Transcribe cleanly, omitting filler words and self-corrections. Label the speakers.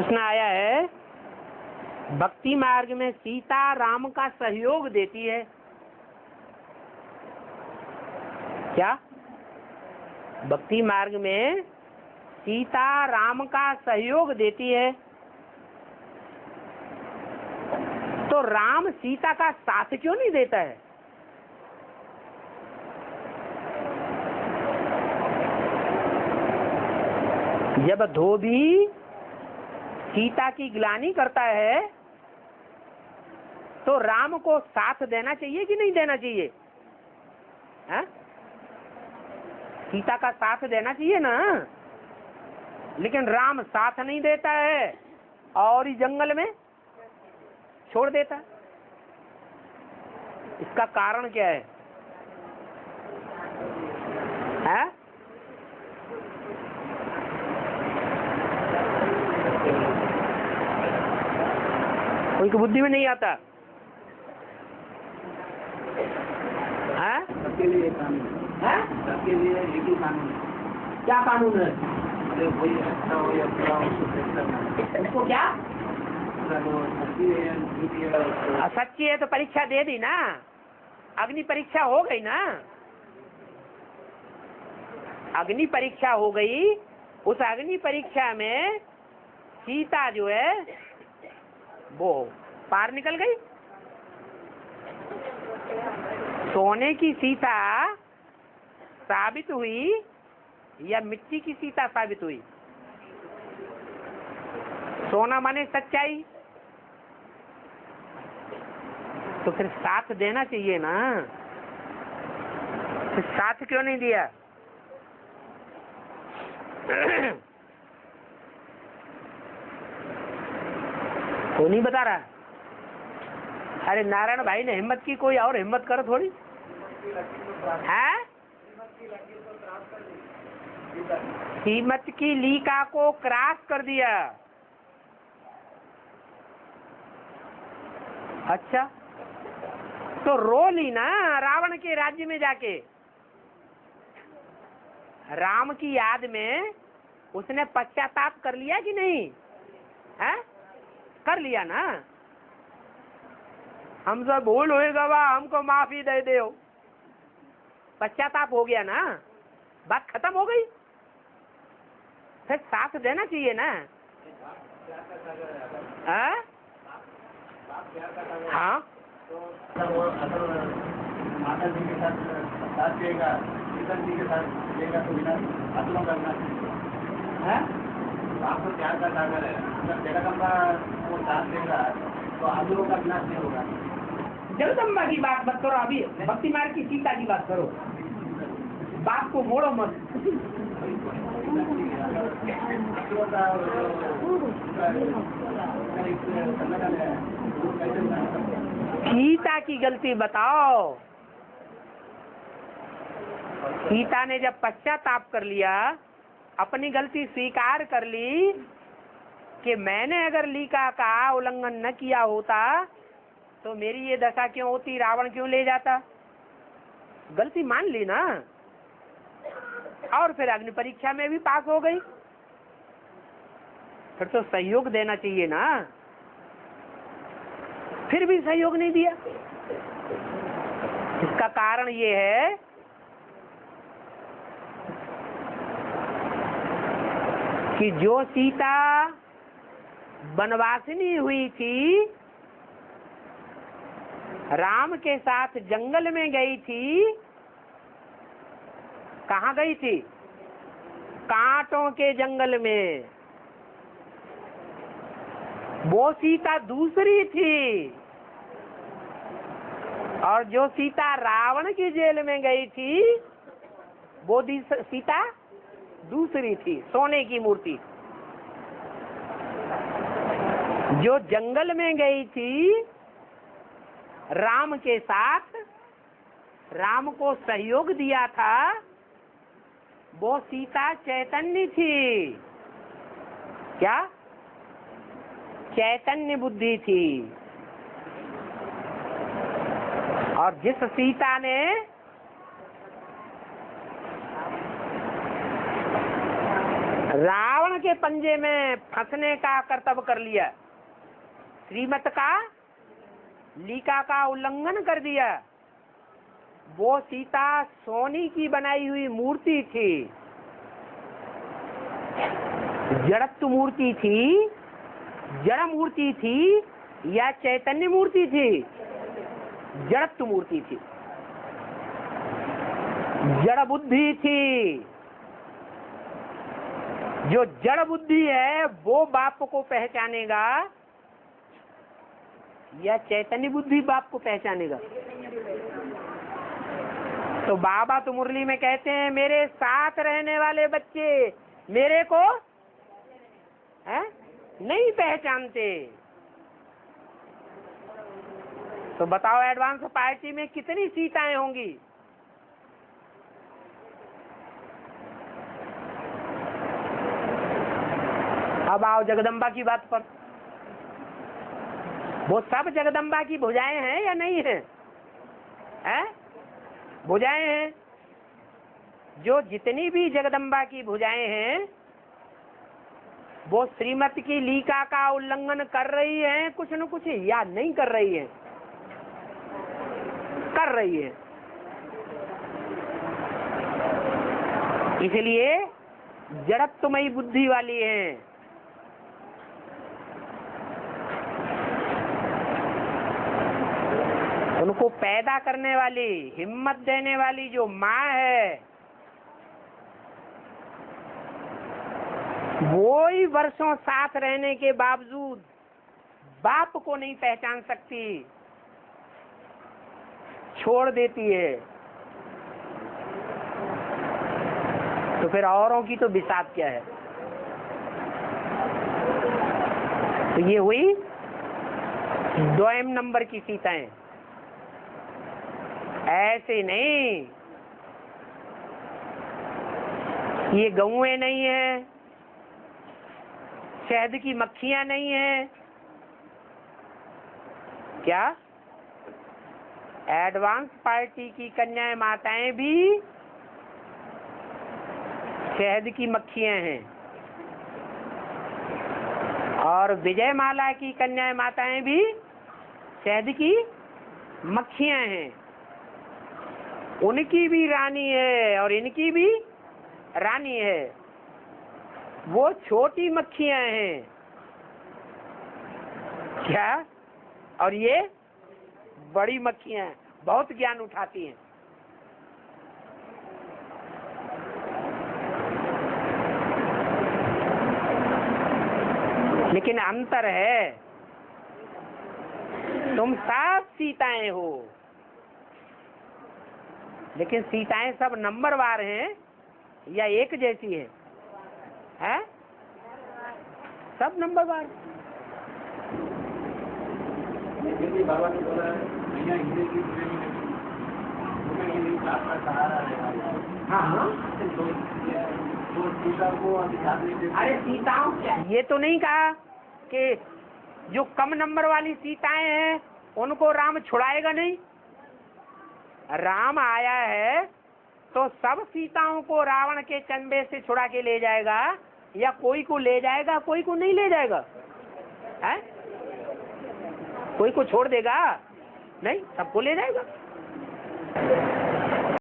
Speaker 1: प्रश्न आया है, भक्ति मार्ग में सीता राम का सहयोग देती है क्या? भक्ति मार्ग में सीता राम का सहयोग देती है, तो राम सीता का साथ क्यों नहीं देता है? जब धोबी सीता की ग्लानि करता है तो राम को साथ देना चाहिए कि नहीं देना चाहिए? है? सीता का साथ देना चाहिए ना, लेकिन राम साथ नहीं देता है और इस जंगल में छोड़ देता है। इसका कारण क्या है? है? कोई की बुद्धि में नहीं आता है?
Speaker 2: सबके लिए कानून
Speaker 1: है?
Speaker 2: सबके लिए एक ही कानून है।
Speaker 1: क्या कानून है?
Speaker 2: कोई अच्छा हो या बुरा हो उसको फेस करना।
Speaker 1: उसको क्या?
Speaker 2: सच्ची है झूठी है उसको।
Speaker 1: सच्ची है तो परीक्षा दे दी ना, अग्नि परीक्षा हो गई ना, अग्नि परीक्षा हो गई। उस अग्नि परीक्षा में सीता जो है वो पार निकल गई। सोने की सीता साबित हुई या मिट्टी की सीता साबित हुई? सोना माने सच्चाई, तो फिर साथ देना चाहिए ना, फिर साथ क्यों नहीं दिया? वो नहीं बता रहा। अरे नारायण भाई ने हिम्मत की, कोई और हिम्मत करो थोड़ी। है? कीमत की लीका को क्रॉस कर दिया। अच्छा, तो रो ली ना रावण के राज्य में जाके। राम की याद में उसने पश्चाताप कर लिया कि नहीं? है? कर लिया ना। हमसे भूल हुई गवा, हमको माफी दे दो। पश्चाताप हो गया ना, बात खत्म हो गई। फिर साथ देना चाहिए ना। हाँ,
Speaker 2: माता जी के साथ देगा, सीता जी के साथ देगा तो बिना असलों करना है। आपको प्यार का सागर है, अगर जगदम्बा वो साथ देगा तो असलों का विनाश नहीं होगा।
Speaker 1: जगदम्बा की बात मत करो, अभी भक्ति मार्ग की सीता की बात करो। बात को मोड़ो मत। सीता की गलती बताओ। सीता ने जब पश्चाताप कर लिया, अपनी गलती स्वीकार कर ली कि मैंने अगर लीका का उल्लंघन न किया होता तो मेरी ये दशा क्यों होती, रावण क्यों ले जाता। गलती मान ली ना, और फिर अग्नि परीक्षा में भी पास हो गई। फिर तो सहयोग देना चाहिए ना, फिर भी सहयोग नहीं दिया। इसका कारण ये है कि जो सीता वनवासिनी हुई थी, राम के साथ जंगल में गई थी। कहाँ गई थी? कांटों के जंगल में। वो सीता दूसरी थी, और जो सीता रावण की जेल में गई थी वो सीता दूसरी थी, सोने की मूर्ति। जो जंगल में गई थी राम के साथ, राम को सहयोग दिया था, वो सीता चैतन्य थी। क्या? चैतन्य बुद्धि थी। और जिस सीता ने रावण के पंजे में फंसने का कर्तव्य कर लिया, श्रीमत का लीका का उल्लंघन कर दिया। वो सीता सोने की बनाई हुई मूर्ति थी, जड़त्व मूर्ति थी, जड़ मूर्ति थी या चैतन्य मूर्ति थी? जड़त्व मूर्ति थी, जड़ बुद्धि थी। जो जड़ बुद्धि है वो बाप को पहचानेगा या चैतन्य बुद्धि बाप को पहचानेगा? तो बाबा तो मुरली में कहते हैं मेरे साथ रहने वाले बच्चे मेरे को है नहीं पहचानते। तो बताओ एडवांस पार्टी में कितनी सीताएं होंगी? अब आओ जगदम्बा की बात पर। वो सब जगदम्बा की भुजाएं हैं या नहीं है? हैं? भुजाएं हैं। जो जितनी भी जगदम्बा की भुजाएं हैं वो श्रीमत की लीका का उल्लंघन कर रही हैं कुछ न कुछ, या नहीं कर रही हैं? कर रही है। इसलिए जड़त्वमयी बुद्धि वाली हैं। उनको पैदा करने वाली, हिम्मत देने वाली जो माँ है वो ही वर्षों साथ रहने के बावजूद बाप को नहीं पहचान सकती, छोड़ देती है। तो फिर औरों की तो बिसात क्या है? तो ये हुई 2 नंबर की सीताएं। ऐसे नहीं, ये गौएं नहीं है, शहद की मक्खियां नहीं है। क्या एडवांस पार्टी की कन्याएं माताएं भी शहद की मक्खियां हैं और विजय माला की कन्याएं माताएं भी शहद की मक्खियां हैं। उनकी भी रानी है और इनकी भी रानी है। वो छोटी मक्खियां हैं क्या? और ये बड़ी मक्खियां हैं, बहुत ज्ञान उठाती हैं। लेकिन अंतर है, तुम सब सीताएं हो, लेकिन सीताएं सब नंबरवार हैं या एक जैसी है? हैं? सब नंबरवार।
Speaker 2: बाबा ने बोला भैया हीरे की सहारा रहेगा। हाँ, तो सीता को अरे
Speaker 1: सीताओं क्या, ये तो नहीं कहा कि जो कम नंबर वाली सीताएं हैं उनको राम छुड़ाएगा नहीं। राम आया है तो सब सीताओं को रावण के चंबे से छुड़ा के ले जाएगा, या कोई को ले जाएगा कोई को नहीं ले जाएगा? है? कोई को छोड़ देगा? नहीं, सबको ले जाएगा।